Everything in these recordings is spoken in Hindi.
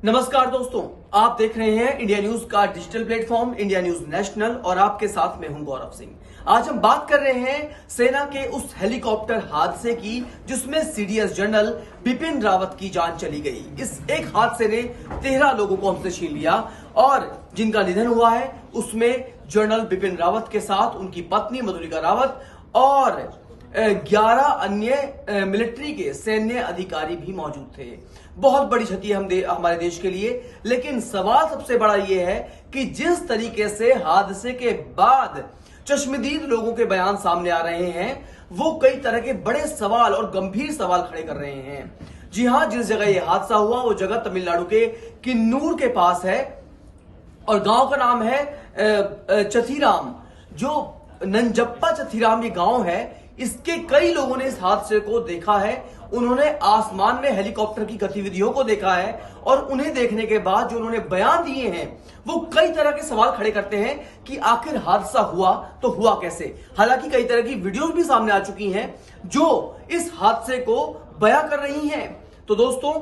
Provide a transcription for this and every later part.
नमस्कार दोस्तों, आप देख रहे हैं इंडिया न्यूज का digital platform India news national और आपके साथ मैं हूं गौरव सिंह। आज हम बात कर रहे हैं सेना के उस हेलीकॉप्टर हादसे की जिसमें सीडीएस जनरल बिपिन रावत की जान चली गई। इस एक हादसे ने 13 लोगों को हमसे छीन लिया और जिनका निधन हुआ है उसमें जनरल बिपिन रावत के साथ उनकी पत्नी मधुलिका रावत और 11 अन्य मिलिट्री के सैन्य अधिकारी भी मौजूद थे। बहुत बड़ी क्षति है हमारे देश के लिए। लेकिन सवाल सबसे बड़ा यह है कि जिस तरीके से हादसे के बाद चश्मदीद लोगों के बयान सामने आ रहे हैं वो कई तरह के बड़े सवाल और गंभीर सवाल खड़े कर रहे हैं। जी हां, जिस जगह यह हादसा हुआ वो जगह तमिलनाडु के किन्नूर के पास है और गांव का नाम है चथीराम। जो नंजप्पा चथीराम ये गांव है, इसके कई लोगों ने इस हादसे को देखा है। उन्होंने आसमान में हेलीकॉप्टर की गतिविधियों को देखा है और उन्हें देखने के बाद जो उन्होंने बयान दिए हैं वो कई तरह के सवाल खड़े करते हैं कि आखिर हादसा हुआ तो हुआ कैसे। हालांकि कई तरह की वीडियोस भी सामने आ चुकी हैं जो इस हादसे को बयां कर रही हैं। तो दोस्तों,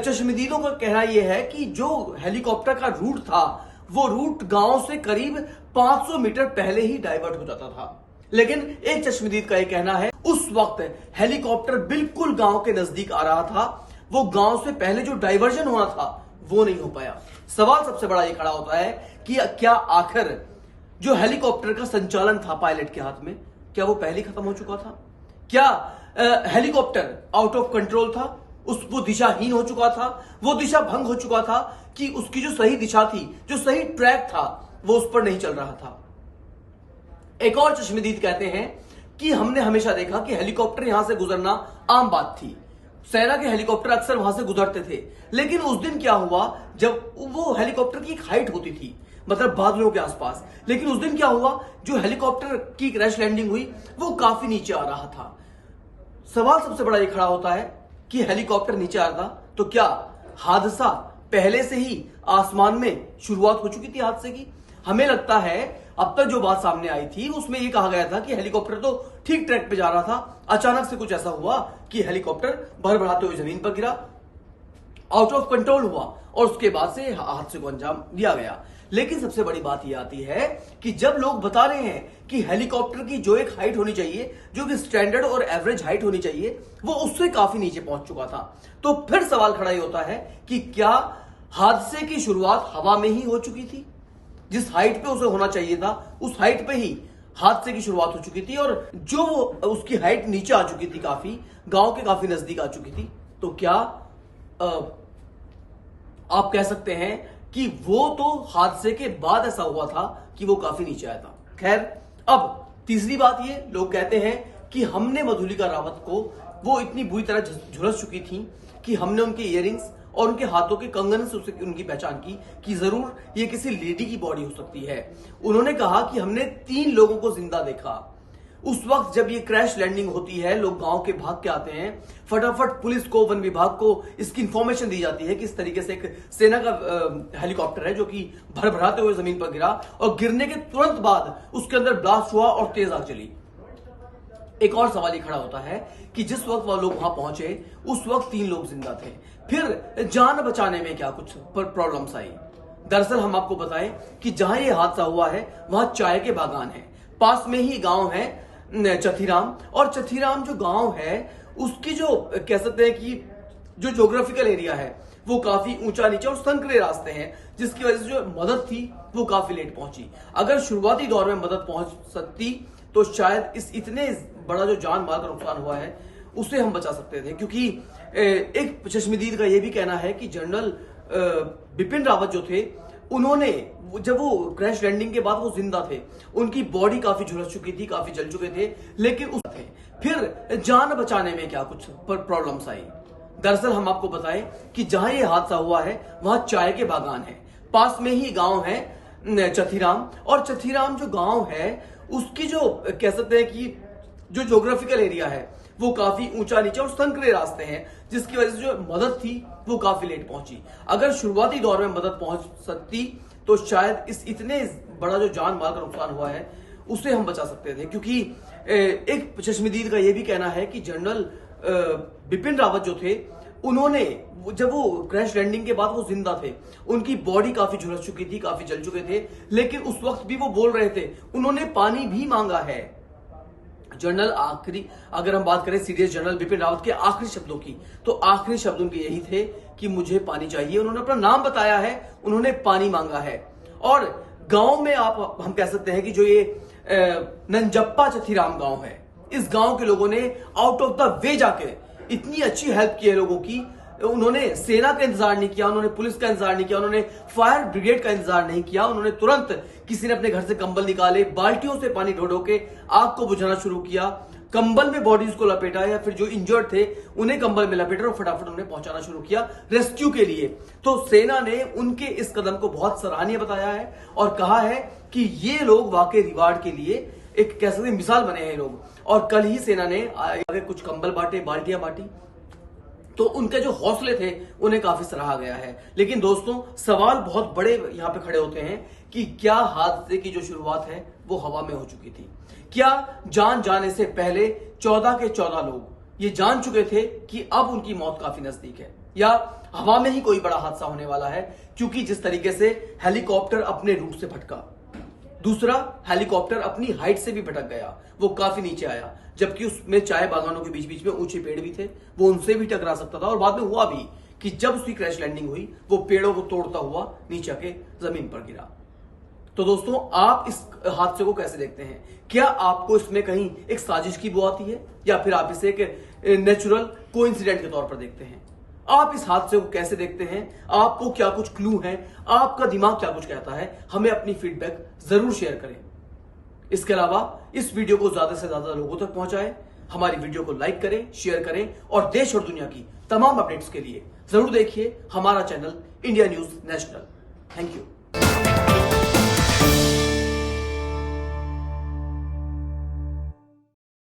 चश्मदीदों का कहना यह है कि जो हेलीकॉप्टर का रूट था वो रूट गांव से करीब 500 मीटर पहले ही डाइवर्ट हो जाता था। लेकिन एक चश्मदीद का यह कहना है उस वक्त हेलीकॉप्टर बिल्कुल गांव के नजदीक आ रहा था, वो गांव से पहले जो डाइवर्जन होना था वो नहीं हो पाया। सवाल सबसे बड़ा ये खड़ा होता है कि क्या आखिर जो हेलीकॉप्टर का संचालन था पायलट के हाथ में, क्या वो पहले खत्म हो चुका था? क्या हेलीकॉप्टर आउट ऑफ कंट्रोल था? वो दिशाहीन हो चुका था, वो दिशा भंग हो चुका था कि उसकी जो सही दिशा थी, जो सही ट्रैक था वो उस पर नहीं चल रहा था। एक और चश्मदीद कहते हैं कि हमने हमेशा देखा कि हेलीकॉप्टर यहां से गुजरना आम बात थी। सेना के हेलीकॉप्टर अक्सर वहां से गुजरते थे। लेकिन उस दिन क्या हुआ, जब वो हेलीकॉप्टर की एक हाइट होती थी, मतलब बादलों के आसपास, लेकिन उस दिन क्या हुआ, जो हेलीकॉप्टर की क्रैश लैंडिंग हुई वो काफी नीचे आ रहा था। सवाल सबसे बड़ा ये खड़ा होता है कि हेलीकॉप्टर नीचे आ रहा था तो क्या हादसा पहले से ही आसमान में शुरुआत हो चुकी थी हादसे की? हमें लगता है अब तक जो बात सामने आई थी उसमें यह कहा गया था कि हेलीकॉप्टर तो ठीक ट्रैक पे जा रहा था, अचानक से कुछ ऐसा हुआ कि हेलीकॉप्टर भरभराते हुए जमीन पर गिरा, आउट ऑफ कंट्रोल हुआ और उसके बाद से हादसे को अंजाम दिया गया। लेकिन सबसे बड़ी बात यह आती है कि जब लोग बता रहे हैं कि हेलीकॉप्टर की जो एक हाइट होनी चाहिए, जो कि स्टैंडर्ड और एवरेज हाइट होनी चाहिए, वो उससे काफी नीचे पहुंच चुका था, तो फिर सवाल खड़ा ही होता है कि क्या हादसे की शुरुआत हवा में ही हो चुकी थी? जिस हाइट पे उसे होना चाहिए था उस हाइट पे ही हादसे की शुरुआत हो चुकी थी और जो उसकी हाइट नीचे आ चुकी थी, काफी गांव के काफी नजदीक आ चुकी थी। तो क्या आप कह सकते हैं कि वो तो हादसे के बाद ऐसा हुआ था कि वो काफी नीचे आया था। खैर, अब तीसरी बात ये लोग कहते हैं कि हमने मधुलिका रावत को, वो इतनी बुरी तरह झुलस चुकी थी कि हमने उनके इयररिंग्स और उनके हाथों के कंगन से उनकी पहचान की कि जरूर ये किसी लेडी की बॉडी हो सकती है। उन्होंने कहा कि हमने 3 लोगों को जिंदा देखा। उस वक्त जब ये क्रैश लैंडिंग होती है, लोग गांव के भाग के आते हैं, फटाफट पुलिस को, वन विभाग को इसकी इंफॉर्मेशन दी जाती है कि इस तरीके से एक सेना का हेलीकॉप्टर है जो कि भरभराते हुए जमीन पर गिरा और गिरने के तुरंत बाद उसके अंदर ब्लास्ट हुआ और तेज आग चली। एक और सवाल ये खड़ा होता है कि जिस वक्त वो लोग वहां पहुंचे उस वक्त 3 लोग जिंदा थे, फिर जान बचाने में क्या कुछ प्रॉब्लम्स आई? दरअसल हम आपको बताएं कि जहां ये हादसा हुआ है वहां चाय के बागान है, पास में ही गांव है चथीराम, और चथीराम जो गांव है उसकी जो कह सकते हैं कि जो ज्योग्राफिकल एरिया है वो काफी ऊंचा नीचे और संकरे रास्ते हैं, जिसकी वजह से जो मदद थी वो काफी लेट पहुंची। अगर शुरुआती दौर में मदद पहुंच सकती तो शायद इस इतने बड़ा जो जान माल का नुकसान हुआ है उसे हम बचा सकते थे। क्योंकि एक चश्मदीद का यह भी कहना है कि जनरल बिपिन रावत जो थे, उन्होंने जब वो क्रैश लैंडिंग के बाद वो जिंदा थे, उनकी बॉडी काफी झुलस चुकी थी, काफी जल चुके थे, लेकिन फिर जान बचाने में क्या कुछ प्रॉब्लम्स आई? दरअसल हम आपको बताएं कि जहां ये हादसा हुआ है वहां चाय के बागान है, पास में ही गांव है चथीराम, और चथीराम जो गांव है उसकी जो कह सकते हैं कि जो ज्योग्राफिकल एरिया है वो काफी ऊंचा नीचे और संकरे रास्ते हैं, जिसकी वजह से जो मदद थी वो काफी लेट पहुंची। अगर शुरुआती दौर में मदद पहुंच सकती तो शायद इस इतने बड़ा जो जान माल का नुकसान हुआ है उसे हम बचा सकते थे। क्योंकि एक चश्मदीद का यह भी कहना है कि जनरल बिपिन रावत जो थे उन्होंने जब वो क्रैश लैंडिंग के बाद वो जिंदा थे, उनकी बॉडी काफी झुलस चुकी थी, काफी जल चुके थे, लेकिन उस वक्त भी वो बोल रहे थे, उन्होंने पानी भी मांगा है। जनरल आखिरी, अगर हम बात करें सीडीएस जनरल बिपिन रावत के आखिरी शब्दों की, तो आखिरी शब्द उनके यही थे कि मुझे पानी चाहिए। उन्होंने अपना नाम बताया है, उन्होंने पानी मांगा है। और गांव में हम कह सकते हैं कि जो ये नंजप्पा चथीराम गांव है, इस गांव के लोगों ने आउट ऑफ द वे जाके इतनी अच्छी हेल्प की है लोगों की। उन्होंने सेना का इंतजार नहीं किया, उन्होंने पुलिस का इंतजार नहीं किया, उन्होंने फायर ब्रिगेड का इंतजार नहीं किया। उन्होंने तुरंत, किसी ने अपने घर से कंबल निकाले, बाल्टियों से पानी ढो ढो के आग को बुझाना शुरू किया, कंबल में बॉडीज को लपेटा, या फिर जो इंजर्ड थे उन्हें कंबल में लपेटा और फटाफट उन्हें पहुंचाना शुरू किया रेस्क्यू के लिए। तो सेना ने उनके इस कदम को बहुत सराहनीय बताया है और कहा है कि ये लोग वाकई रिवार्ड के लिए एक कह सकते मिसाल बने हैं लोग। और कल ही सेना ने आगे कुछ कंबल बांटे, बाल्टियां बांटी, तो उनके जो हौसले थे उन्हें काफी सराहा गया है। लेकिन दोस्तों, सवाल बहुत बड़े यहां पे खड़े होते हैं कि क्या हादसे की जो शुरुआत है वो हवा में हो चुकी थी? क्या जान जाने से पहले 14 के 14 लोग ये जान चुके थे कि अब उनकी मौत काफी नजदीक है, या हवा में ही कोई बड़ा हादसा होने वाला है? क्योंकि जिस तरीके से हेलीकॉप्टर अपने रूट से भटका, दूसरा हेलीकॉप्टर अपनी हाइट से भी भटक गया, वो काफी नीचे आया, जबकि उसमें चाय बागानों के बीच बीच में ऊंचे पेड़ भी थे, वो उनसे भी टकरा सकता था। और बाद में हुआ भी कि जब उसकी क्रैश लैंडिंग हुई, वो पेड़ों को तोड़ता हुआ नीचे के जमीन पर गिरा। तो दोस्तों, आप इस हादसे को कैसे देखते हैं? क्या आपको इसमें कहीं एक साजिश की बू आती है, या फिर आप इसे एक नेचुरल कोइंसिडेंट के तौर पर देखते हैं? आप इस हादसे को कैसे देखते हैं? आपको क्या कुछ क्लू हैं? आपका दिमाग क्या कुछ कहता है? हमें अपनी फीडबैक जरूर शेयर करें। इसके अलावा इस वीडियो को ज्यादा से ज्यादा लोगों तक पहुंचाएं, हमारी वीडियो को लाइक करें, शेयर करें, और देश और दुनिया की तमाम अपडेट्स के लिए जरूर देखिए हमारा channel India news national. Thank you.